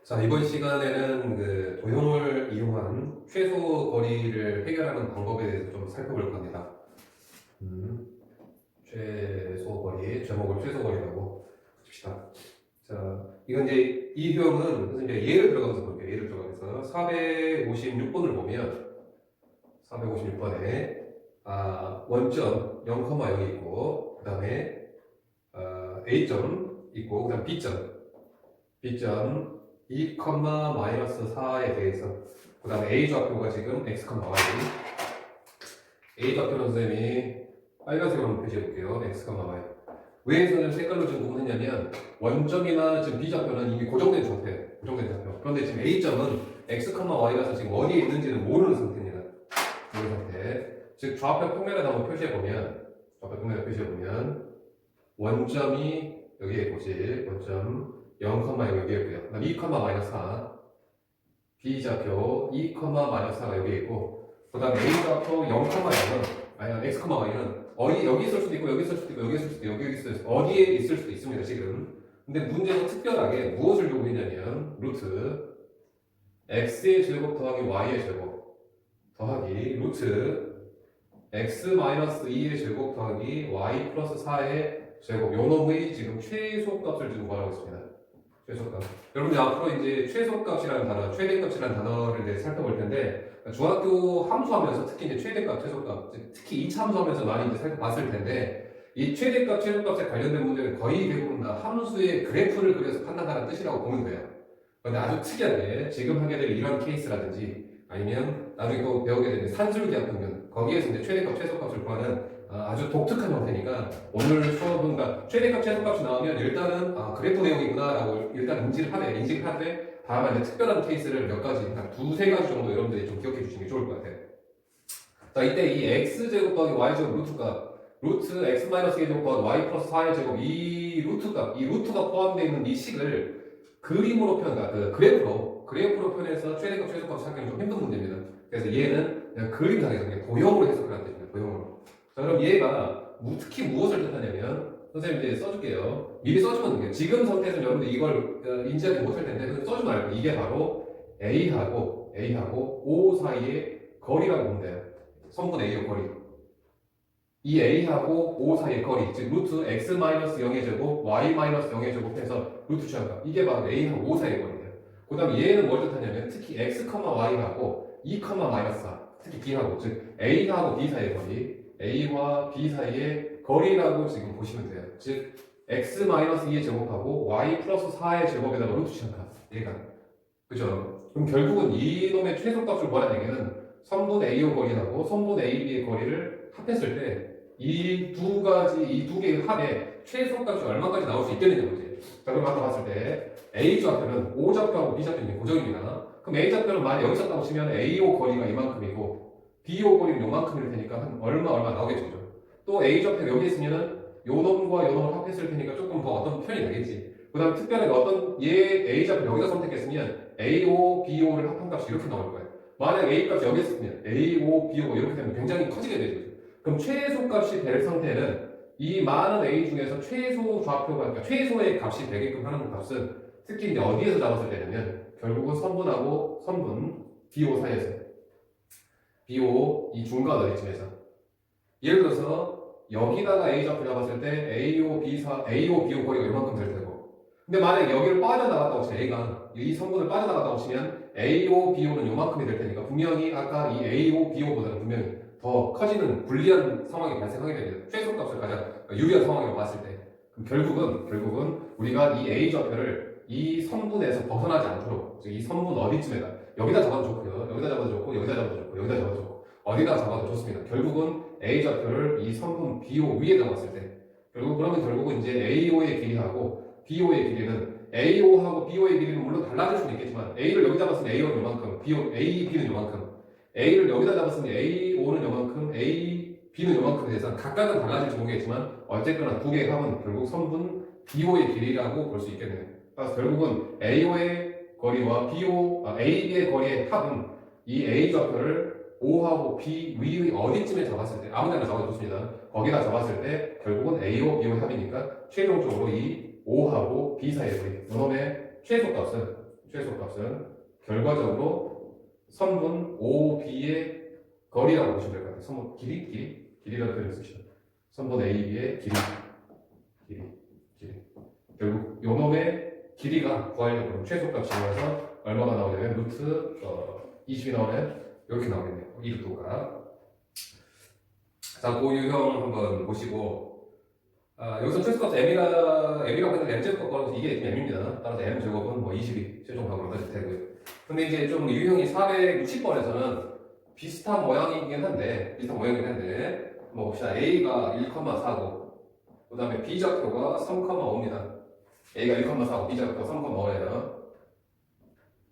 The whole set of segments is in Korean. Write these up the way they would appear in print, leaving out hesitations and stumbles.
자, 이번 시간에는 그 도형을 이용한 최소 거리를 해결하는 방법에 대해서 좀 살펴볼 겁니다. 최소 거리, 제목을 최소 거리라고 칩시다. 자, 이건 이제 이 유형은 이제 예를 들어가면서 볼게요. 예를 들어가면서 456번을 보면 456번에 원점 0,0이 있고 그 다음에 A점 있고 그 다음 B점 2, 마이너스 4에 대해서 그 다음에 A 좌표가 지금 X, Y A 좌표는 선생님이 빨간색으로 한번 표시해 볼게요. X, Y 왜 선생님 색깔로 지금 구분했냐면 원점이나 지금 B 좌표는 이미 고정된 상태예요. 고정된 좌표. 그런데 지금 A점은 X, Y라서 지금 어디에 있는지는 모르는 상태입니다. 모르는 상태. 즉 좌표 평면에 한번 표시해 보면 원점이 여기에 있지. 원점 0, 여기에 있고요. 그다음 2, 마이너스 4 B좌표 2, 마이너스 4가 여기에 있고 그 다음 A좌표 0,0은 X, Y는 여기 있을 수도 있고 여기 있을 수도 있고 여기 있을 수도 있고 여기 있을 수도 있고 어디에 있을 수도 있습니다 지금. 근데 문제는 특별하게 무엇을 요구했냐면 루트 X의 제곱 더하기 Y의 제곱 더하기 루트 X 마이너스 2의 제곱 더하기 Y 플러스 4의 제곱 요 놈의 지금 최소값을 지금 구하라고 했습니다. 최소값. 여러분들 앞으로 이제 최소값이라는 단어, 최대값이라는 단어를 이제 살펴볼 텐데 중학교 함수하면서 특히 이제 최대값, 최소값, 특히 2차 함수하면서 많이 이제 살펴봤을 텐데 이 최대값, 최소값에 관련된 문제는 거의 대부분 다 함수의 그래프를 그려서 판단하는 뜻이라고 보면 돼요. 그런데 아주 특이하게 지금 하게 될 이런 케이스라든지 아니면 나중에 또 배우게 되는 산술기하 평균 거기에서 이제 최대값, 최소값을 구하는 아주 독특한 형태니까 오늘 수업은 최대값, 최소값이 나오면 일단은 그래프 내용이구나 라고 일단 인식을 하되 다음에 이제 특별한 케이스를 몇 가지, 한 두세 가지 정도 여러분들이 좀 기억해 주시는 게 좋을 것 같아요. 자, 이때 이 x제곱 더하기 y제곱 루트값 루트 x-2제곱 더하기 y 플러스 4의 제곱 이 루트가 포함되어 있는 이 식을 그림으로 그래프로 표현해서 최대값, 최소값을 찾기는 좀 힘든 문제입니다. 그래서 얘는 그냥 그림상에서 그냥 도형으로 해석을 하는 뜻입니다. 도형으로. 자, 그럼 얘가 특히 무엇을 뜻하냐면 선생님 이제 써줄게요. 미리 써주면 돼요. 지금 상태에서는 여러분들 이걸 인지하지 못할 텐데 써주지 말고 이게 바로 A하고 O 사이의 거리라고 보면 돼요. 성분 A의 거리. 이 A하고 O 사이의 거리, 즉 루트 X-0의 제곱, Y-0의 제곱해서 루트 취한값. 이게 바로 A하고 O 사이의 거리예요. 그 다음에 얘는 뭘 뜻하냐면 특히 X, Y하고 2, 마이너스 4, 특히 B하고, 즉 A하고 B 사이의 거리, A와 B 사이의 거리라고 지금 보시면 돼요. 즉 X-2의 제곱하고 Y 플러스 4의 제곱에다가 루트 취한값. 얘가. 그죠? 그럼 결국은 이놈의 최소값을 구하는 얘기는 선분 A의 거리하고 선분 AB의 거리를 합했을 때 이 두 개의 합의 최소값이 얼마까지 나올 수 있겠느냐 거지. 자, 그럼 아까 봤을 때 A 좌표는 O 좌표하고 B 좌표는 고정입니다. 그럼 A 좌표는 만약 여기 썼다고 치면 AO 거리가 이만큼이고 BO 거리는 요만큼일 테니까 한 얼마 나오겠죠. 또 A 좌표 여기 있으면은 요 놈과 요 놈을 합했을 테니까 조금 더 어떤 표현이 되겠지. 그 다음에 특별하게 어떤 A 좌표 여기다 선택했으면 AO, BO를 합한 값이 이렇게 나올 거예요. 만약 A 값이 여기 있으면 AO, BO 이렇게 되면 굉장히 커지게 되죠. 그럼 최소값이 될 상태는 이 많은 A 중에서 최소 좌표가, 그러니까 최소의 값이 되게끔 하는 값은 특히 이제 어디에서 잡았을 때냐면 결국은 선분하고 선분 BO 사이에서 BO 이 중간 어디쯤에서 예를 들어서 여기다가 A 좌표 잡았을 때 AO, BO 거리가 이만큼 될 테고 근데 만약에 여기를 빠져나갔다고 치면 A가 이 성분을 빠져나갔다고 치면 AO, BO는 요만큼이 될 테니까 분명히 아까 이 AO, BO보다는 분명히 더 커지는 불리한 상황이 발생하게 됩니다. 최소값을 가장 유리한 상황으로 봤을 때 그럼 결국은 우리가 이 A 좌표를 이 선분에서 벗어나지 않도록 즉 이 선분 어디쯤에다 여기다 잡아도 좋고요. 여기다 잡아도 좋고 여기다 잡아도 좋고 여기다 잡아도 좋고 어디다 잡아도 좋습니다. 결국은 A 좌표를 이 선분 BO 위에 잡았을 때 결국은 이제 AO의 길이하고 BO의 길이는 AO하고 BO의 길이는 물론 달라질 수는 있겠지만 A를 여기 잡았으면 A는 요만큼 B는 요만큼 A를 여기다 잡았으면 AO는 요만큼 B는 요만큼에 대해서 각각은 달라질지 모르겠지만 어쨌거나 두 개의 합은 결국 선분 BO의 길이라고 볼 수 있겠네요. 그래서 결국은 AO의 거리와 AB의 거리의 합은 이 A 좌표를 O하고 B 위의 어디쯤에 잡았을 때 아무 데나 잡아도 좋습니다. 거기다 적었을 때 결국은 A와 B와 합이니까 최종적으로 이 O하고 B 사이의 거리 이놈의 최소값은 결과적으로 선분 OB의 거리라고 보시면 될 것 같아요. 선분 길이라는 표현을 쓰시죠. 선분 AB의 길이. 결국 요놈의 길이가 구하려고 최소값이면서 얼마가 나오냐면 루트 20이 나오면 이렇게 나오겠네요. 이 루트가. 자, 그 유형 한번 보시고 여기서 최소값 m이라고 했는데 m 제곱 값 이게 m입니다. 따라서 m 제곱은 뭐 20이 최종값으로 만들 되고요. 근데 이제 좀 유형이 460번에서는 비슷한 모양이긴 한데 뭐 봅시다. a가 1,4고 그 다음에 b좌표가 3,5입니다. a가 1,4고 b좌표가 3,5예요.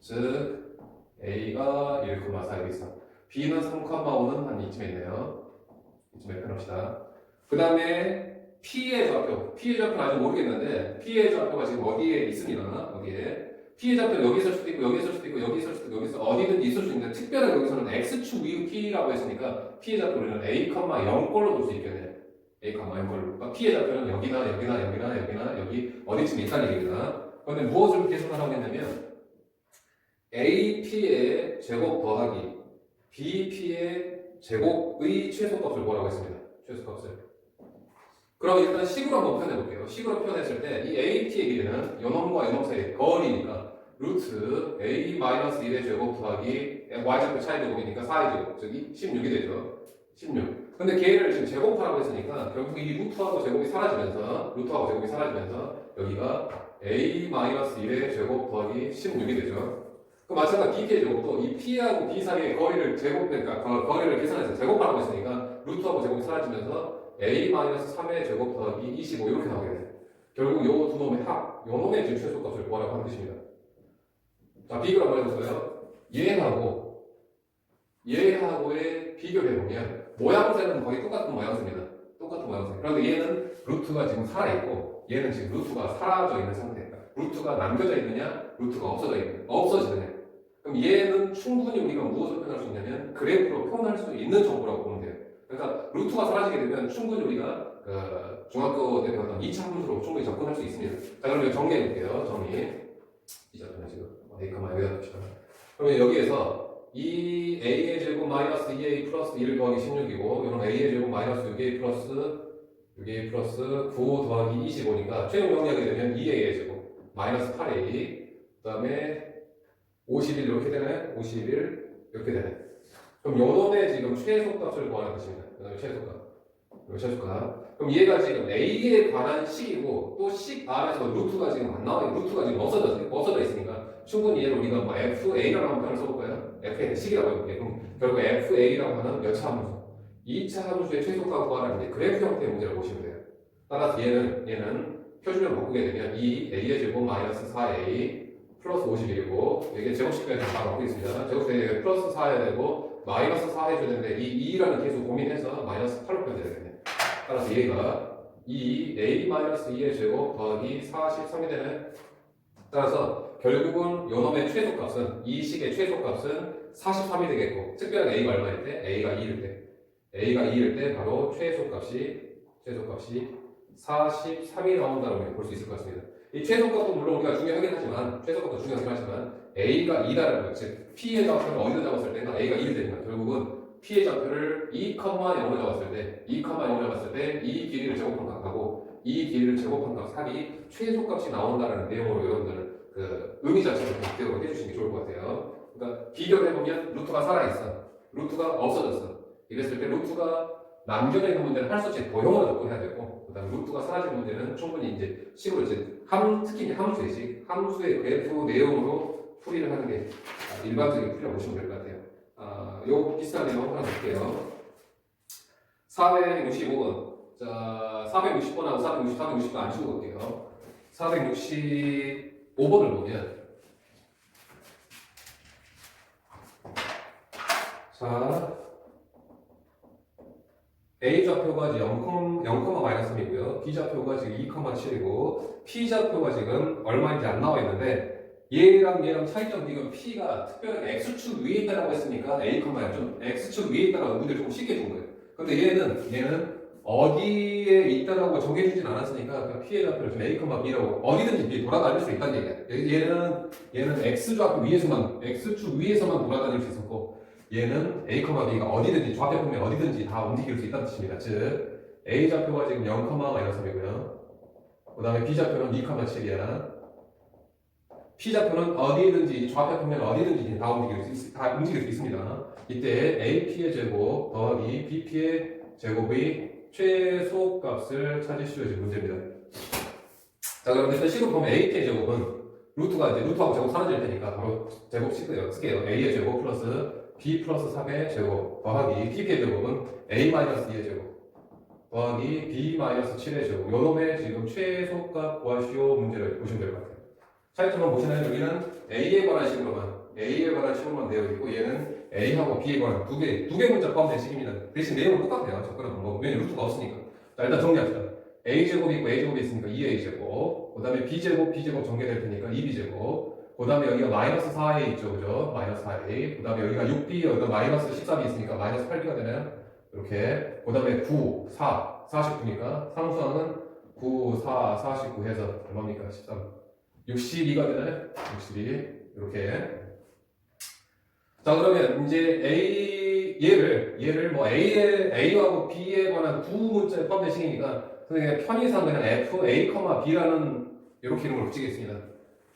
즉 a가 1,4 여기 있어. b는 3,5는 한 이쯤에 있네요. 이쯤에 펴놓읍시다. 그 다음에 p의 좌표는 아직 모르겠는데 p의 좌표가 지금 어디에 있습니다. 어디에 p의 좌표는 여기 있을 수도 있고 여기 있을 수도 있고 여기 있을 수도 있고 여기서 어디든지 있을 수 있는데 특별하게 여기서는 x축 위의 p라고 했으니까 p의 좌표를 a, 0꼴로 둘 수 있겠네요. a, 0꼴로. 그러니까 p의 좌표는 여기나 여기 어디쯤 있다는 얘기입니다. 그런데 무엇을 계산하라고 했냐면 AP의 제곱 더하기 BP의 제곱의 최소값을 뭐라고 했습니다. 최소값을. 그럼 일단 식으로 한번 표현해볼게요. 식으로 표현했을 때 이 AP의 길이는 요놈과 요놈 사이의 거리니까 루트 A-1의 제곱 더하기 Y좌표 차이 제곱이니까 4의 제곱, 즉 16이 되죠. 16. 근데 걔를 지금 제곱하라고 했으니까 결국 이 루트하고 제곱이 사라지면서 여기가 A-1의 제곱 더하기 16이 되죠. 그 마찬가지 BP의 제곱도 이 P하고 B 사이의 거리를 거리를 계산해서 제곱하라고 했으니까 루트하고 제곱이 사라지면서 A-3의 제곱 더하기 25 이렇게 나오게 돼요. 결국 요 두 놈의 합, 요 놈의 지금 최소값을 구하라고 하는 뜻입니다. 자, 비교를 한번 해볼까요? 얘하고의 비교를 해보면 모양새는 거의 똑같은 모양새입니다. 그런데 얘는 루트가 지금 살아있고 얘는 지금 루트가 사라져 있는 상태입니다. 루트가 남겨져 있느냐, 루트가 없어지느냐. 그럼 얘는 충분히 우리가 무엇을 표현할 수 있냐면 그래프로 표현할 수 있는 정보라고 보면 돼요. 그러니까 루트가 사라지게 되면 충분히 우리가 중학교 때 배웠던 2차 함수로 충분히 접근할 수 있습니다. 자, 그럼 정리해 볼게요. 이 자표는 지금 A카마 여기다 둡시다. 그러면 여기에서 이 A의 제곱 마이너스 2A 플러스 1 더하기 16이고 이런 A의 제곱 마이너스 6A 플러스 9 더하기 25니까 최종 정리하게 되면 2A의 제곱 마이너스 8A 그 다음에 51 이렇게 되네. 51 이렇게 되네. 그럼 요놈의 지금 최소값을 구하는 것입니다. 그 다음에 최소값. 그럼 얘가 지금 A에 관한 식이고 또 식 안에서 루트가 지금 안 나와요. 루트가 지금 없어져 있으니까 충분히 얘를 우리가 뭐 FA라고 하는 표현을 써볼까요? FA는 식이라고 해볼게요. 그럼 결국 FA라고 하는 몇 차 함수? 2차 함수의 최소값 구하라는 게 그래프 형태의 문제를 보시면 돼요. 따라서 얘는 표준을 바꾸게 되면 2A의 제곱 마이너스 4A 플러스 51이고 이게 제곱식까지 다 바꾸고 있습니다. 제곱식에 플러스 4 해야 되고 마이너스 4 해줘야 되는데 이 2라는 계속 고민해서 마이너스 8로 표현해야 되겠네. 따라서 얘가 2A-2의 제곱 더하기 43이 되네. 따라서 결국은 요놈의 최소값은 이 식의 최소값은 43이 되겠고 특별하게 A가 얼마일 때? A가 2일 때 바로 최소값이 43이 나온다고 볼 수 있을 것 같습니다. 이 최소값도 물론 우리가 중요하긴 하지만 A가 2다라는 것, 즉 P의 좌표를 어디다 잡았을 때가 A가 1이 되니까 결국은 P의 좌표를 2,0로 잡았을 때 이 길이를 제곱한 값하고 이 길이를 제곱한 값 합이 최소값이 나온다는 내용으로 여러분들 그 의미 자체를 좀 기억을 해주시는 게 좋을 것 같아요. 그러니까 비교를 해보면 루트가 살아있어, 루트가 없어졌어. 이랬을 때 루트가 남겨져 있는 문제는 할 수 없이 도형으로 접근해야 되고, 그다음 루트가 사라진 문제는 충분히 이제 식으로 특히 함수의 그래프 내용으로 풀이를 하는 게 일반적인 풀이라고 보시면 될 것 같아요. 요 비슷한 내용 하나 볼게요. 465번. 자, 460번하고 460번 안 치고 볼게요. 465번을 보면, 자, A 좌표가 지금 0,-3이고요. B 좌표가 지금 2,7이고, P 좌표가 지금 얼마인지 안 나와 있는데, 얘랑 차이점 비교는 P가 특별하게 X축 위에 있다라고 했으니까 A, 좀 X축 위에 있다라고 문제를 조금 쉽게 준 거예요. 근데 얘는 어디에 있다라고 정해주진 않았으니까 그냥 P의 좌표를 좀 A, B라고 어디든지 돌아다닐 수 있다는 얘기야. 얘는 X좌표 위에서만 X축 위에서만 돌아다닐 수 있었고 얘는 A, B가 어디든지 좌표 보면 어디든지 다 움직일 수 있다는 뜻입니다. 즉 A 좌표가 지금 0,-3이고요. 그 다음에 B 좌표는 2,7이야. P 좌표는 어디든지 좌표 보면 어디든지 다 움직일 수 있습니다. 이때 AP의 제곱 더하기 BP의 제곱의 최소값을 찾으시오 문제입니다. 자, 그럼 일단 식으로 보면 AP의 제곱은 루트가 이제 루트하고 제곱 사라질 테니까 바로 제곱 쓸게요. A의 제곱 플러스 B 플러스 3의 제곱 더하기 BP의 제곱은 A-2의 제곱 더하기 B-7의 제곱 요 놈의 지금 최소값 구하시오 문제를 보시면 될 것 같아요. 차이점은 보시나요? 여기는 A에 관한 식으로만 되어 있고 얘는 A하고 B에 관한 두 개 문자 포함된 식입니다. 대신 내용은 똑같아요. 접근은 방법. 왜냐면 루트가 없으니까. 자, 일단 정리합시다. A제곱이 있고 A제곱이 있으니까 2A제곱. 그 다음에 B제곱, B제곱 전개될 테니까 2B제곱. 그 다음에 여기가 마이너스 4A 있죠. 그죠? 마이너스 4A. 그 다음에 여기가 6B, 여기가 마이너스 13이 있으니까 마이너스 8B가 되나요? 이렇게. 그 다음에 9, 4, 49니까 상수항은 9, 4, 49 해서 얼마입니까? 13. 62가 되나요? 62. 이렇게. 자, 그러면 이제 얘를 뭐 A하고 B에 관한 두 문자에 포함된 식이니까 그냥 편의상 그냥 F, A, B라는 이렇게 이름을 붙이겠습니다.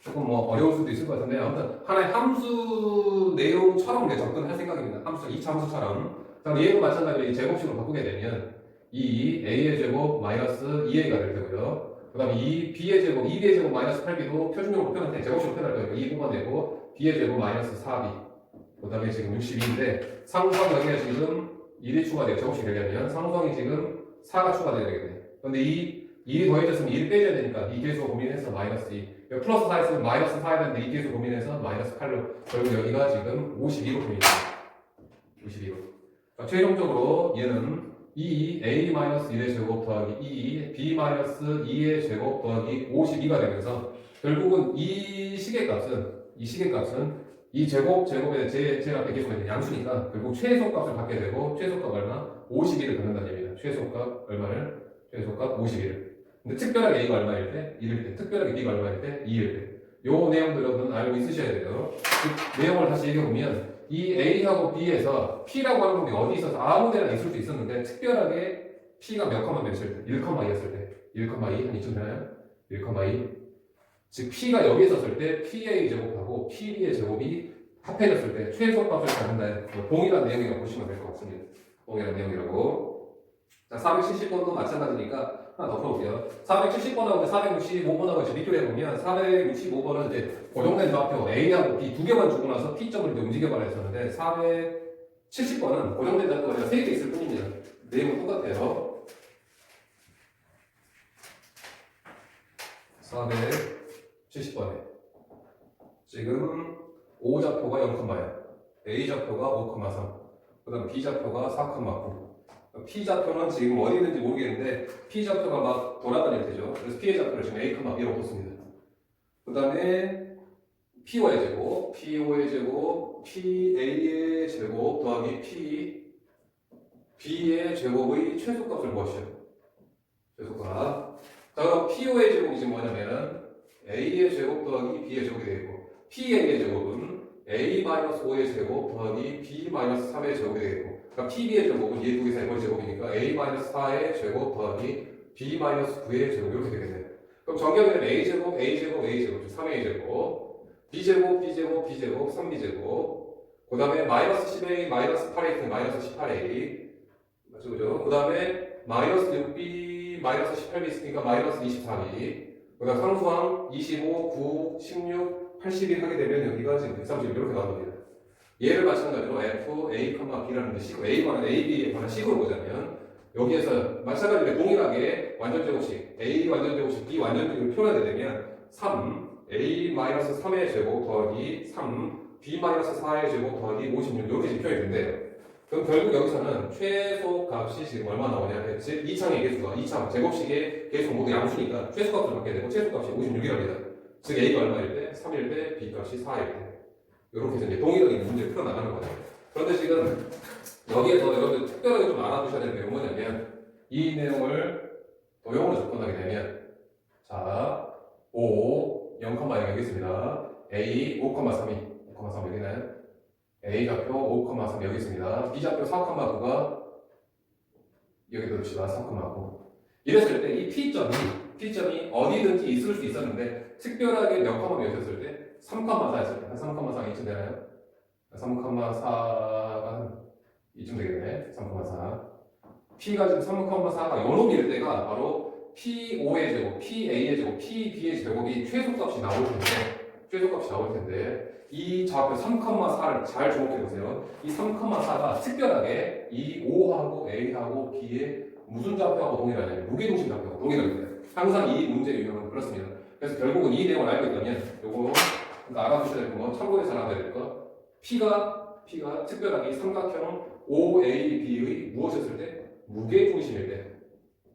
조금 뭐 어려울 수도 있을 것 같은데 아무튼 하나의 함수 내용처럼 접근할 생각입니다. 함수, 2차 함수처럼. 자, 얘도 마찬가지로 이 제곱식으로 바꾸게 되면 이 A의 제곱 마이너스 2A가 될 테고요. 그 다음에 이 B의 제곱, 2B의 제곱 마이너스 8B도 표준형으로 표현할 때 제곱식으로 표현할 거니까 2 뽑아내고 B의 제곱 마이너스 4B 그 다음에 지금 62인데 상수항 여기가 지금 1이 추가돼요. 제곱식 되려면 상수항이 지금 4가 추가돼야 되겠네요. 그런데 이 1이 더해졌으면 1을 빼줘야 되니까 이 계수 고민해서 마이너스 2 플러스 4 했으면 마이너스 4 해야 되는데 이 계수 고민해서 마이너스 8로 결국 여기가 지금 52로 보입니다. 52로. 그러니까 최종적으로 얘는 2A-1의 제곱 더하기 2B-2의 제곱 더하기 52가 되면서 결국은 이 식의 값은 이 제곱에 제 앞에 계속 양수니까 결국 최소값을 받게 되고 최소값 얼마? 52를 받는다는 얘기입니다. 최소값 얼마를? 최소값 52를. 근데 특별하게 A가 얼마일 때? 1일 때. 특별하게 B가 얼마일 때? 2일 때. 요 내용들 여러분 알고 있으셔야 돼요. 그 내용을 다시 얘기해보면 이 A하고 B에서 P라고 하는 놈이 어디 있어서 아무 데나 있을 수 있었는데 특별하게 P가 몇 컴마 몇일 때? 1,2였을 때. 1,2 한 이쯤 되나요? 1,2 즉 P가 여기 있었을 때 PA 제곱하고 PB의 제곱이 합해졌을 때 최소값을 받는다. 동일한 내용이라고 보시면 될 것 같습니다. 동일한 내용이라고. 자, 470번도 마찬가지니까 하나 더 풀어볼게요. 470번하고 465번하고 이제 비교해보면 465번은 이제 고정된 좌표 A하고 B 두 개만 주고 나서 P점을 이제 움직여봐야 했었는데 470번은 고정된 좌표가 3개 있을 뿐입니다. 내용은 똑같아요. 470번에 지금 O 좌표가 0,0, A 좌표가 5,3, 그 다음 B 좌표가 4,9. P 좌표는 지금 어디있는지 모르겠는데 P 좌표가 막 돌아다닐 테죠. 그래서 P의 좌표를 지금 A,B로 뒀습니다. 그 다음에 P5의 제곱, P5의 제곱, PA의 제곱 더하기 P, B의 제곱의 최소값을 구하시오. 최소값. 자, 그럼 P5의 제곱이 지금 뭐냐면은 A의 제곱 더하기 B의 제곱이 되겠고 PA의 제곱은 A-5의 제곱 더하기 B-3의 제곱이 되겠고 그러니까 PB의 제곱은 이 두 개 사이 제곱이니까 A-4의 제곱 더하기 B-9의 제곱 이렇게 되겠네요. 그럼 정경에는 A제곱, A제곱, A제곱, 3A 제곱 B제곱, B제곱, B제곱, 3B제곱 그 다음에 마이너스 10A, 마이너스 8A, 마이너스 18A 맞죠? 그죠? 그 다음에 마이너스 6B, 마이너스 18B 있으니까 마이너스 24B 그 다음 상수항 25, 9, 16, 80이 하게 되면 여기가 지금 130 이렇게 나옵니다. 얘를 마찬가지로 F, A, B라는 식으로 A과는 A, B에 관한 식으로 보자면 여기에서 마찬가지로 동일하게 완전제곱식 A 완전제곱식 B 완전제곱을 표현하게 되면 3, A-3의 제곱 더하기 3, B-4의 제곱 더하기 56 이렇게 표현이 된대요. 그럼 결국 여기서는 최소값이 지금 얼마 나오냐? 즉 2창의 개수가 2창 제곱식의 개수 모두 양수니까 최소값을 받게 되고 최소값이 56이랍니다. 즉 A가 얼마일 때? 3일 때, B값이 4일 때. 이렇게 해서 이제 동일하게 문제를 풀어나가는 거죠. 그런데 지금 여기에서 여러분들 특별하게 좀 알아두셔야 되는 게 뭐냐면 이 내용을 도형으로 접근하게 되면 자 5, 0, 0 여기 있습니다. A 5,3이 5,3 여기는 A 좌표 5,3 여기 있습니다. B 좌표 4,9가 여기 놓읍시다. 4,9 이랬을 때 이 P점이 어디든지 있을 수 있었는데 특별하게 몇 컴마 몇이었을 때 3,4였을 때 한 3,4 이쯤 되나요? 3,4가 이쯤 되겠네. 3,4 P가 지금 3,4가 요놈일 때가 바로 P5의 제곱, PA의 제곱, PB의 제곱이 최소값이 나올 텐데 이 좌표 3,4를 잘 주목해 보세요. 이 3,4가 특별하게 이 O하고 A하고 B의 무슨 좌표하고 동일하냐면 무게중심 좌표하고 동일합니다. 항상 이 문제 유형은 그렇습니다. 그래서 결국은 이 내용을 알고 있다면 요거 알아두셔야 될 거, 참고해서 알아야 될 거, P가 특별하게 이 삼각형 OAB의 무엇이었을 때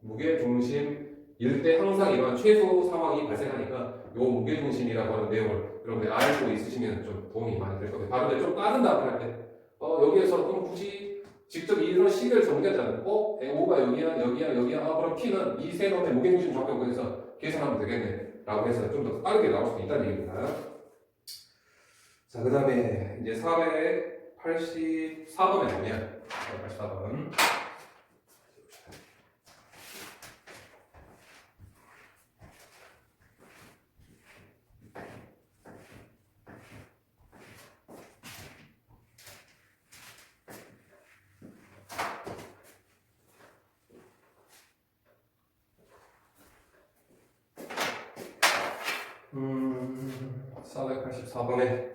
무게중심일 때 항상 이러한 최소 상황이 발생하니까 요 무게중심이라고 하는 내용을 여러분들 알고 있으시면 좀 도움이 많이 될 겁니다. 다른데 좀 빠른 답을 할 때 여기에서 그럼 굳이 직접 이런 식을 정리하지 않고 O가 여기야 그럼 P는 이 세 놈의 무게중심 좌표고 해서 계산하면 되겠네 라고 해서 좀 더 빠르게 나올 수도 있다는 얘기입니다. 자, 그 다음에 이제 484번에 보면 484번 음, 484번에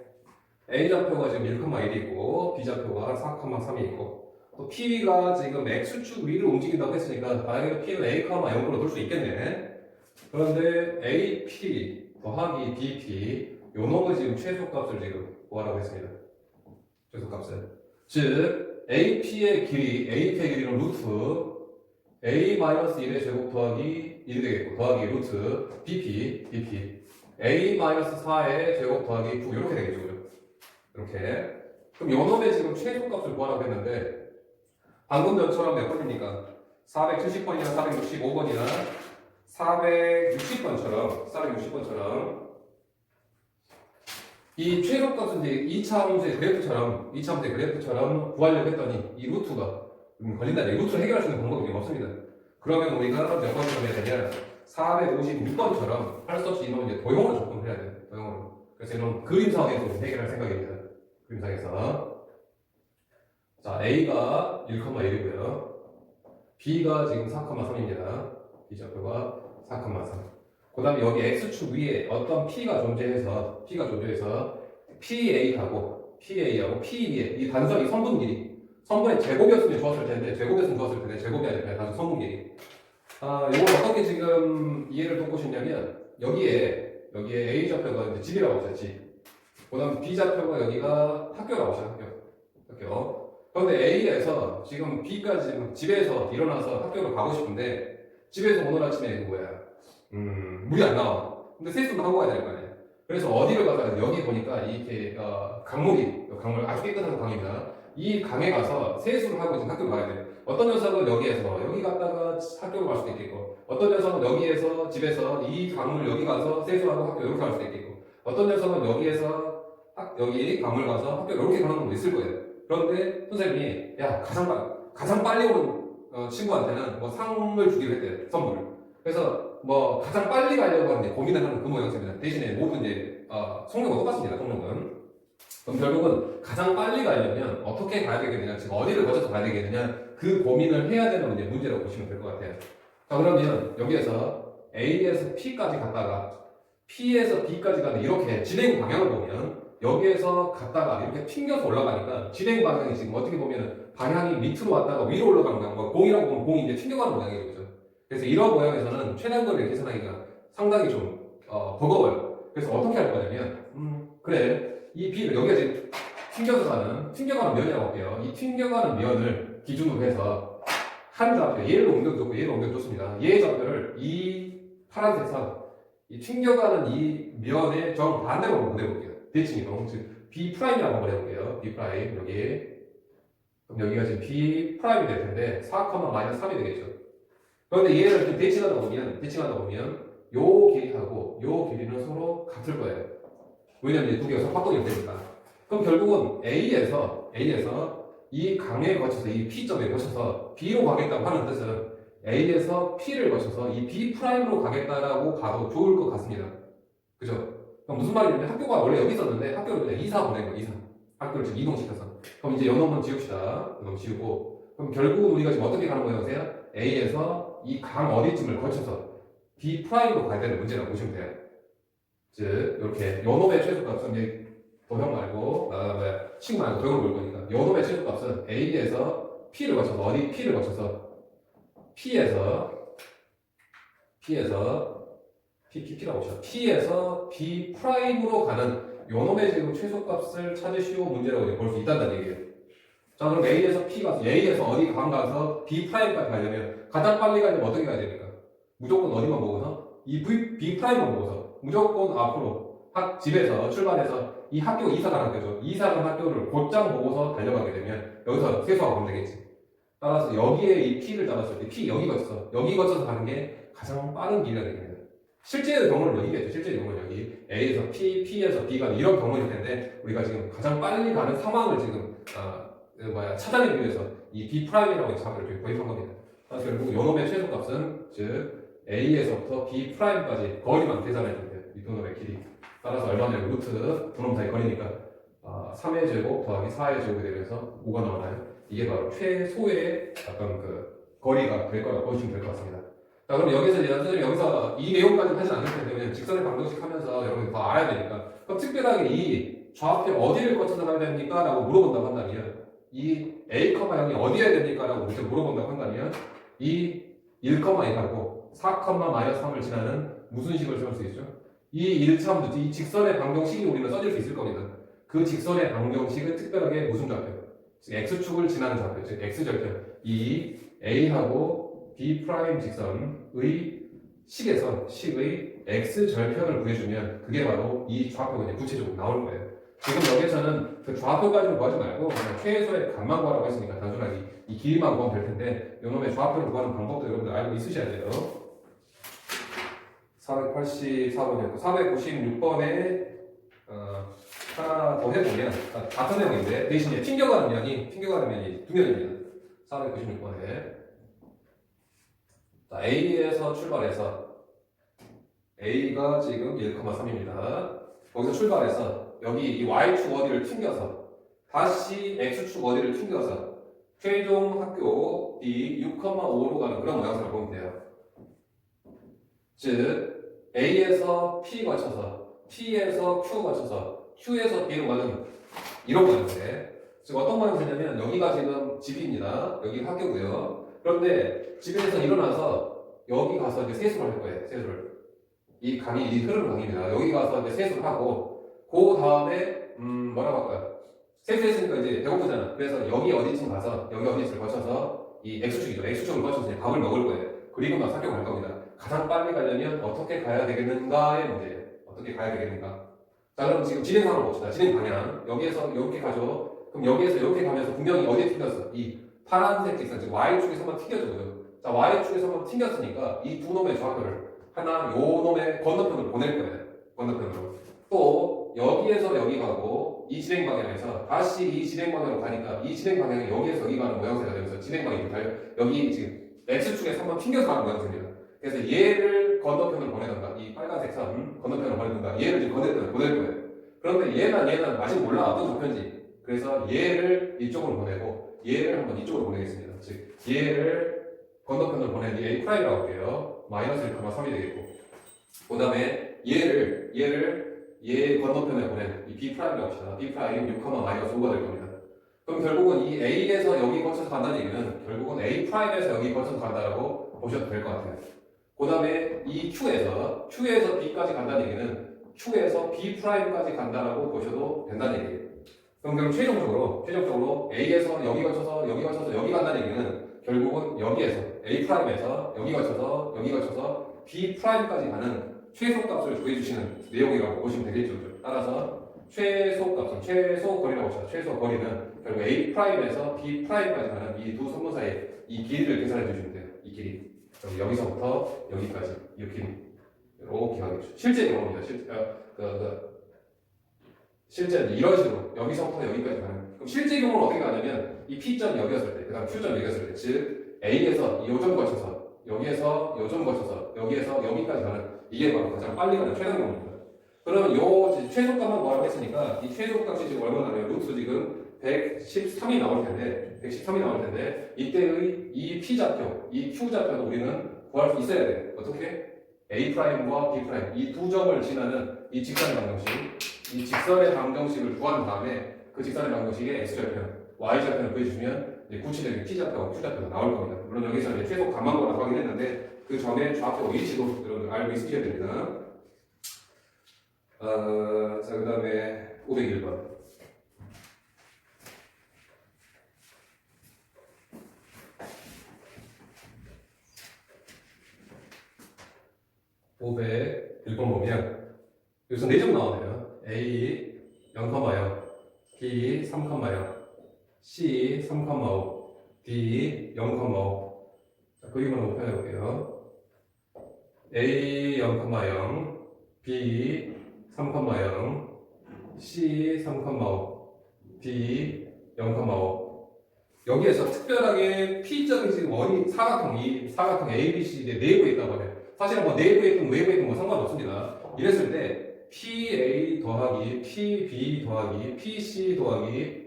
A 좌표가 지금 1,1이고 B 좌표가 4,3이 있고 또 P가 지금 X축 위를 움직인다고 했으니까 당연히 P는 A, 0으로 둘 수 있겠네. 그런데 AP 더하기 BP 요 놈의 지금 최소값을 지금 구하라고 했습니다. 최소값을 즉 AP의 길이는 루트 A-1의 제곱 더하기 1이 되겠고 더하기 루트 BP A-4의 제곱 더하기 9 이렇게 되겠죠. 이렇게. 그럼 요놈의 지금 최소값을 구하라고 했는데 방금 전처럼 몇 번입니까? 470번이나 465번이나 460번처럼 이 최소값은 이제 2차 문제 그래프처럼 구하려고 했더니 이 루트가 걸린다네. 루트를 해결할 수 있는 방법이 없습니다. 그러면 우리가 몇 번을 해야 되냐? 456번처럼 할 수 없이 이놈은 이제 도형으로 접근을 해야 돼요. 도형으로. 그래서 이런 그림상에서 해결할 생각입니다. 그림상에서. 자, A가 1,1이고요. B가 지금 4,3입니다. B 좌표가 4,3. 그 다음에 여기 X축 위에 어떤 P가 존재해서 PA하고 PB의 이 단선이 선분 길이 선분의 제곱이었으면 좋았을 텐데 제곱이 아니라 단순 선분 길이. 이걸 어떻게 지금 이해를 돕고 싶냐면 여기에 A 좌표가 이제 집이라고 하죠, 집. 그 다음 B 좌표가 여기가 학교라고 하죠, 학교. 그런데 A에서 지금 B까지 지금 집에서 일어나서 학교를 가고 싶은데 집에서 오늘 아침에 물이 안 나와. 근데 세수도 하고 가야 될 거 아니에요. 그래서 어디를 가서 여기 보니까 이렇게 강물 아주 깨끗한 강입니다. 이 강에 가서 세수를 하고 지금 학교를 가야 돼요. 어떤 녀석은 여기 갔다가 학교를 갈 수도 있겠고, 어떤 녀석은 여기에서 집에서 이 강물 여기 가서 세수하고 학교 이렇게 갈 수도 있겠고, 어떤 녀석은 여기에서 여기 강물 가서 학교 이렇게 가는 분도 있을 거예요. 그런데 선생님이 야 가장 빨리 오는 친구한테는 뭐 상을 주기로 했대요. 선물을. 그래서 뭐 가장 빨리 가려고 하는데 고민을 하는 그 모양새입니다. 대신에 모든 이제 성능은 똑같습니다. 성능은. 그럼 결국은 가장 빨리 가려면 어떻게 가야 되겠느냐, 지금 어디를 거쳐서 가야 되겠느냐, 그 고민을 해야 되는 문제라고 보시면 될 것 같아요. 자, 그러면 여기에서 A에서 P까지 갔다가 P에서 B까지 가는 이렇게 진행 방향을 보면 여기에서 갔다가 이렇게 튕겨서 올라가니까 진행 방향이 지금 어떻게 보면 방향이 밑으로 왔다가 위로 올라가는 거야. 공이라고 보면 공이 이제 튕겨가는 모양이죠. 그래서 이런 모양에서는 최단거리를 계산하기가 상당히 좀 버거워요. 그래서 어떻게 할 거냐면 그래 이 B를 여기가 지금 튕겨가는 면이라고 할게요. 이 튕겨가는 면을 기준으로 해서 한 좌표 얘를 옮겨줬고 얘를 옮겨줬습니다. 얘의 좌표를 이 파란색 선 이 튕겨가는 이 면의 정반대로 한번 보내볼게요. 대칭이동 즉 B'이라고 한번 해볼게요. B' 여기. 그럼 여기가 지금 B' 될 텐데 4, -3이 되겠죠. 그런데 얘를 이렇게 대칭하다 보면 요 길이하고 요 길이는 서로 같을 거예요. 왜냐면 이제 두 개가 서로 확동이 되니까. 그럼 결국은 A에서 이 강에 거쳐서 이 P점에 거쳐서 B로 가겠다고 하는 뜻은 A에서 P를 거쳐서 이 B 프라임으로 가겠다라고 가도 좋을 것 같습니다. 그죠? 그럼 무슨 말이냐면 학교가 원래 여기 있었는데 학교를 그냥 이사 보낸 거예요. 학교를 지금 이동시켜서. 그럼 이제 요놈은 지웁시다. 요놈 지우고. 그럼 결국은 우리가 지금 어떻게 가는 거예요? 보세요. A에서 이 강 어디쯤을 거쳐서 B 프라임으로 가야 되는 문제라고 보시면 돼요. 즉 이렇게 요놈의 최소값은 이제 도형 말고 식 말고 도형을 볼 거니까 요놈의 최소값은 A에서 P를 거쳐서 어디 P를 거쳐서 P라고 하죠. P에서 B 프라임으로 가는 요놈의 지금 최소값을 찾으시오 문제라고 볼 수 있다는 얘기예요. 자 그럼 A에서 어디 강 가서 B 프라임까지 가려면 가장 빨리 가려면 어떻게 가야 됩니까? 무조건 어디만 보고서 이 B 프라임만 보고서 무조건 앞으로 집에서 출발해서 이 학교 이사 가는 학교죠. 이사 가는 학교를 곧장 보고서 달려가게 되면 여기서 세수하고 가면 되겠지. 따라서 여기에 이 P를 잡았을 때 P 여기 거쳐서 가는 게 가장 빠른 길이가 되겠네요. 실제 경우는 여기겠죠. 실제 경우는 여기 A에서 P, P에서 B가 이런 경우일 텐데 우리가 지금 가장 빨리 가는 상황을 지금 찾아내기 위해서 이 B 프라임이라고 잡을 도입한 겁니다. 그래서 결국 요놈의 최소값은 즉 A에서부터 B 프라임까지 거리만 계산해주면 돼요. 이 두 놈의 길이. 따라서 얼마냐면 루트 두 놈 사이 거리니까 3의 제곱 더하기 4의 제곱이 되면서 5가 나오나요? 이게 바로 최소의 어떤 그 거리가 될 거라고 보시면 될 것 같습니다. 자, 그럼 여기서 이 내용까지 하지 않을 텐데 그냥 직선의 방정식 하면서 여러분이 더 알아야 되니까 그럼 특별하게 이 좌표 어디를 거쳐서 가야 됩니까? 라고 물어본다고 한다면 이 A, 0이 어디에 됩니까? 라고 물어본다고 한다면 이 1,2하고 4,-3을 지나는 무슨 식을 세울 수 있죠? 이 1차 이 직선의 방정식이 우리는 써질 수 있을 겁니다. 그 직선의 방정식은 특별하게 무슨 좌표? 즉 X축을 지나는 좌표, 즉 X절표. 이 A하고 B 프라임 직선의 식의 X절편을 구해주면 그게 바로 이 좌표가 이제 구체적으로 나올 거예요. 지금 여기서는 그 좌표까지는 구하지 말고 그냥 최소의 값만 구하라고 했으니까 단순하게 이 길이만 구하면 될 텐데 이놈의 좌표를 구하는 방법도 여러분들 알고 있으셔야 돼요. 484번이었고 496번에 하나 더 해보면 같은 내용인데 대신에 튕겨가는 면이 두 면입니다. 496번에 A에서 출발해서 A가 지금 1,3입니다. 거기서 출발해서 여기 이 Y축 어디를 튕겨서 다시 X축 어디를 튕겨서 최종 학교 B 6,5로 가는 그런 모양새를 보면 돼요. 즉 A에서 P 거쳐서 P에서 Q 거쳐서 Q에서 B로 가는 이런 모양새. 즉 어떤 모양새냐면 여기가 지금 집입니다. 여기 학교고요. 그런데 집에서 일어나서 여기 가서 이제 세수를 할 거예요. 세수를. 이 흐르는 강입니다. 여기 가서 이제 세수를 하고 그 다음에 뭐라고 할까요? 세수했으니까 이제 배고프잖아. 그래서 여기 어디쯤 가서 여기 어디쯤을 거쳐서 이 X축이죠. X축을 거쳐서 이제 밥을 먹을 거예요. 그리고 나서 학교 갈 겁니다. 가장 빨리 가려면 어떻게 가야 되겠는가의 문제예요. 어떻게 가야 되겠는가? 자, 그럼 지금 진행 상황을 봅시다. 진행 방향. 여기에서 이렇게 가죠. 그럼 여기에서 이렇게 가면서 분명히 어디에 튕겼어? 이 파란색 직선, 즉 Y축에서만 튕겨져요. 자, Y축에서만 튕겼으니까 이 두 놈의 좌표를 하나, 요 놈의 건너편으로 보낼 거예요. 건너편으로. 또 여기에서 여기 가고 이 진행 방향에서 다시 이 진행 방향으로 가니까 이 진행 방향이 여기에서 여기 가는 모양새가 되면서 진행 방향이 여기 지금 X축에서 한번 튕겨서 가는 모양새입니다. 그래서 얘를 건너편으로 보내던가 이 빨간색 선 건너편으로 보내던가 얘를 지금 건너편으로 보낼 거예요. 그런데 얘는 아직 몰라 어떤 좌표인지. 그래서 얘를 이쪽으로 보내고 얘를 한번 이쪽으로 보내겠습니다. 즉 얘를 건너편으로 보낸 이 A 프라임이라고 할게요. 마이너스 1,3이 되겠고 그 다음에 얘 건너편에 보낸 이 B 프라임이라고 합시다. B 프라임 6,-5가 될 겁니다. 그럼 결국은 이 A에서 여기 거쳐서 간다는 얘기는 결국은 A 프라임에서 여기 거쳐서 간다라고 보셔도 될 것 같아요. 그 다음에 이 Q에서 B까지 간다는 얘기는 Q에서 B 프라임까지 간다라고 보셔도 된다는 얘기예요. 그럼 최종적으로 A에서 여기 거쳐서 여기 간다는 얘기는 결국은 여기에서 A 프라임에서 여기 거쳐서 B 프라임까지 가는 최소값을 구해주시는 내용이라고 보시면 되겠죠. 따라서 최소값은 최소 거리라고 하죠. 최소 거리는 결국 A 프라임에서 B 프라임까지 가는 이 두 선분 사이의 이 길이를 계산해 주시면 돼요. 이 길이. 그럼 여기서부터 여기까지 이렇게 가겠죠. 실제 경험입니다. 실제 이런 식으로 여기서부터 여기까지 가는. 그럼 실제 경우는 어떻게 가냐면 이 P점 여기였을 때, 그다음 Q점 여기였을 때, 즉 A에서 요점 거쳐서 여기에서 요점 거쳐서 여기에서 여기까지 가는 이게 바로 가장 빨리 가는 최단 경우입니다. 그러면 요 최소값만 뭐라고 했으니까 이 최소값이 지금 얼마나요? 루트 지금 113이 나올 텐데, 113이 나올 텐데 이때의 이 P좌표, 이 Q좌표도 우리는 구할 수 있어야 돼. 어떻게? A'과 B' 이 두 점을 지나는 이 직선의 방정식, 이 직선의 방정식을 구한 다음에 그 직선의 방정식의 X좌표는 Y좌표를 구해주면 이제 구체적인 T좌표와 Q좌표가 나올 겁니다. 물론 여기서 이제 최소 감한거라고 하긴 했는데 그 전에 좌표 위치도 여러분 알고 있으셔야 됩니다. 자, 그 다음에 501번. 501번 보면 여기서 4점 나오네요. A 0,0, B 3,0, C 3,5, D 0,5. 자, 그림을 한번 펴볼게요. A 0,0, B 3,0, C 3,5, D 0,5. 여기에서 특별하게 P점이 지금 사각형, 이 사각형 ABC 내부에 있다고 해요. 사실은 뭐 내부에 있든 외부에 있든 뭐 상관없습니다. 이랬을 때 PA 더하기 PB 더하기 PC 더하기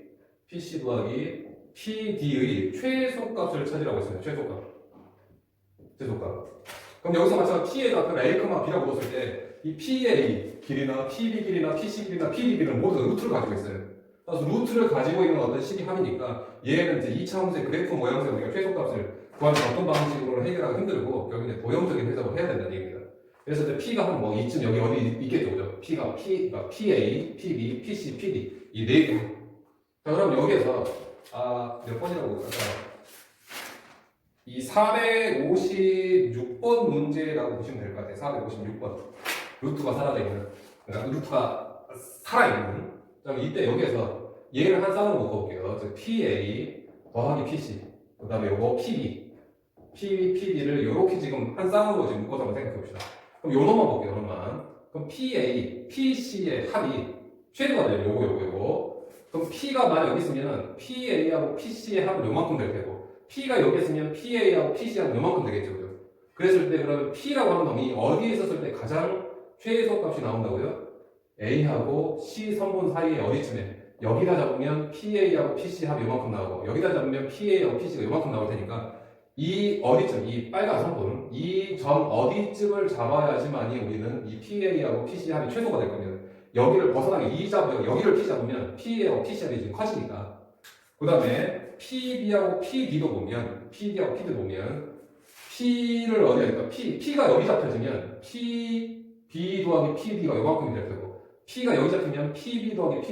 PD의 최소값을 찾으라고 했습니다. 최소값. 그럼 여기서 마찬가지로 P의 좌표를 A, B라고 뒀을 때 이 PA 길이나 PB 길이나 PC 길이나 PD 길이는 모두 루트를 가지고 있어요. 그래서 루트를 가지고 있는 어떤 식이함이니까 얘는 이제 2차원의 그래프 모양새로 우리가 최소값을 구하는 어떤 방식으로는 해결하기 힘들고 결국 이제 도형적인 해석을 해야 된다는 얘기입니다. 그래서 이제 P가 한 뭐 이쯤 여기 어디 있겠죠, 그죠? P가 그러니까 PA, PB, PC, PD 이 네 개. 자, 그럼 여기에서 몇 번이라고 볼까요? 이 456번 문제라고 보시면 될 것 같아요. 456번. 루트가 사라져 있는, 그러니까 루트가 살아있는. 그럼 이때 여기에서 얘를 한 쌍으로 묶어볼게요. 즉 PA 더하기 PC, 그 다음에 요거 PD를 요렇게 지금 한 쌍으로 지금 묶어서 한번 생각해 봅시다. 그럼 요 놈만 볼게요, 요놈만. 그럼 PA, PC의 합이 최대가 돼요. 요거. 그럼 P가 만약 여기 있으면 PA하고 PC의 합은 요만큼 될 테고, P가 여기 있으면 PA하고 PC하고 요만큼 되겠죠, 그죠? 그랬을 때 그러면 P라고 하는 놈이 어디에 있었을 때 가장 최소값이 나온다고요? A하고 C 선분 사이에 어디쯤에? 여기다 잡으면 PA하고 PC 합이 요만큼 나오고 여기다 잡으면 PA하고 PC가 요만큼 나올 테니까 이 어디쯤, 이 빨간 선분, 이 점 어디쯤을 잡아야지만이 우리는 이 PA하고 PC 합이 최소가 될 겁니다. 여기를 벗어나게 여기를 P 잡으면 PA하고 PC 합이 지금 커지니까. 그 다음에 PB하고 PD도 보면 P를 어디에 할까? P가 여기 잡혀지면 PB 더하기 PD가 요만큼이 될 테고 P가 여기 잡히면 PB 더하기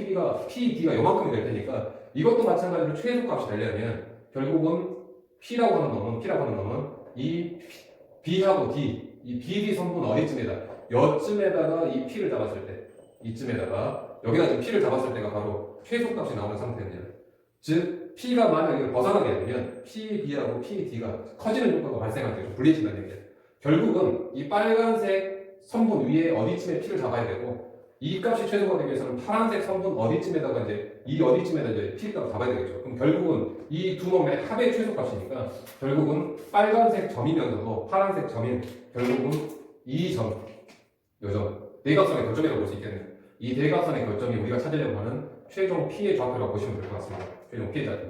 PD가 요만큼이 될 테니까 이것도 마찬가지로 최소값이 되려면 결국은 P라고 하는 놈은 이 B하고 D, 이 BD 성분 어디쯤에다 여쯤에다가 이 P를 잡았을 때 이쯤에다가 여기다 지금 P를 잡았을 때가 바로 최소값이 나오는 상태입니다. 즉 P가 만약 이걸 벗어나게 되면 PB하고 PD가 커지는 효과가 발생하게 되죠. 분리해진다는 얘기예요. 결국은 이 빨간색 선분 위에 어디쯤에 P를 잡아야 되고 이 값이 최소가 되기 위해서는 파란색 선분 어디쯤에다가 이제 P값을 잡아야 되겠죠. 그럼 결국은 이 두 놈의 합의 최소값이니까 결국은 빨간색 점이면서도 파란색 점인 결국은 이 점, 요점 대각선의 결점이라고 볼 수 있겠네요. 이 대각선의 결점이 우리가 찾으려고 하는 최종 P의 좌표라고 보시면 될 것 같습니다. 최종 P의 좌표.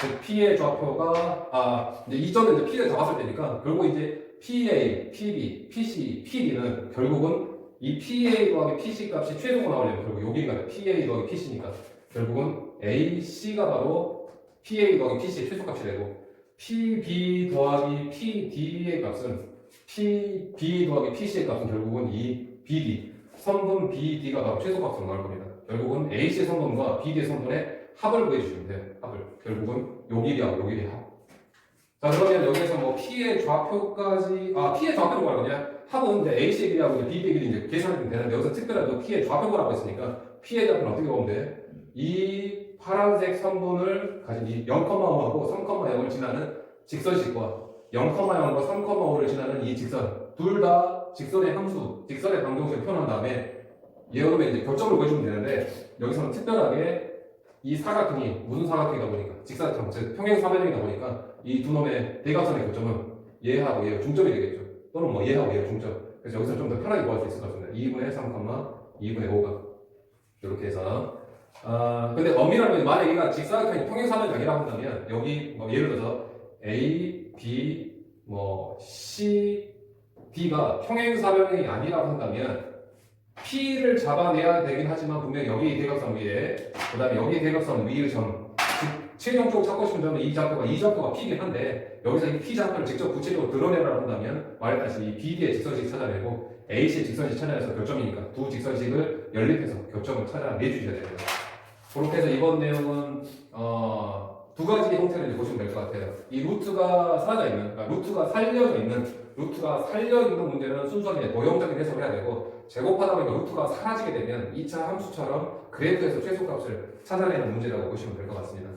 즉 P의 좌표가 이제 이 점은 이제 P를 잡았을 때니까 결국 이제 PA, PB, PC, PD는 결국은 이 PA 더하기 PC 값이 최소가 나오려면 결국 여기가 PA 더하기 PC니까 결국은 AC가 바로 PA 더하기 PC의 최소값이 되고 PB 더하기 PD의 값은 PB 더하기 PC의 값은 결국은 이 BD 선분 BD가 바로 최소값으로 나올 겁니다. 결국은 AC 선분과 BD의 선분의 합을 구해주시면 돼요. 합을. 결국은 요 길이하고 요 길이 합. 자, 그러면 여기에서 뭐 P의 좌표까지, P의 좌표는 뭐라고 하냐? 합은 이제 A씨의 길이하고 이제 B의 길이 이제 계산이 되는데 여기서 특별하게 P의 좌표라고 했으니까 P의 좌표는 어떻게 보면 돼? 이 파란색 선분을 가진 이 0,5하고 3,0을 지나는 직선식과 0,0과 3,5를 지나는 이 직선 둘 다 직선의 함수, 직선의 방정식을 표현한 다음에 얘로면 이제 교점을 구해주면 되는데 여기서는 특별하게 이 사각형이 무슨 사각형이다 보니까 직사각형, 즉 평행사변형이다 보니까 이 두 놈의 대각선의 교점은 얘하고 얘가 중점이 되겠죠. 또는 뭐 얘하고 얘가 중점. 그래서 여기서 좀 더 편하게 구할 수 있을 것 같습니다. 2분의 3, 2분의 5가 이렇게 해서 근데 엄밀하면 만약에 얘가 직사각형이 평행사변형이라고 한다면 여기 뭐 예를 들어서 A, B, 뭐 C, D가 평행사변형이 아니라고 한다면 P를 잡아내야 되긴 하지만 분명히 여기 대각선 위에 그 다음에 여기 대각선 위의 점 최종적으로 찾고 싶은 점은 이 좌표가 P이긴 한데 여기서 이 P 좌표를 직접 구체적으로 드러내라고 한다면 말했다시피 이 BD의 직선식 찾아내고 H의 직선식 찾아내서 교점이니까 두 직선식을 연립해서 교점을 찾아내주셔야 됩니다. 그렇게 해서 이번 내용은 두 가지 형태를 이제 보시면 될 것 같아요. 이 루트가 사라져 있는, 그러니까 루트가 살려 있는 문제는 순수하게 도형적인 해석을 해야 되고 제곱하다 보니까 루트가 사라지게 되면 2차 함수처럼 그래프에서 최소값을 찾아내는 문제라고 보시면 될 것 같습니다.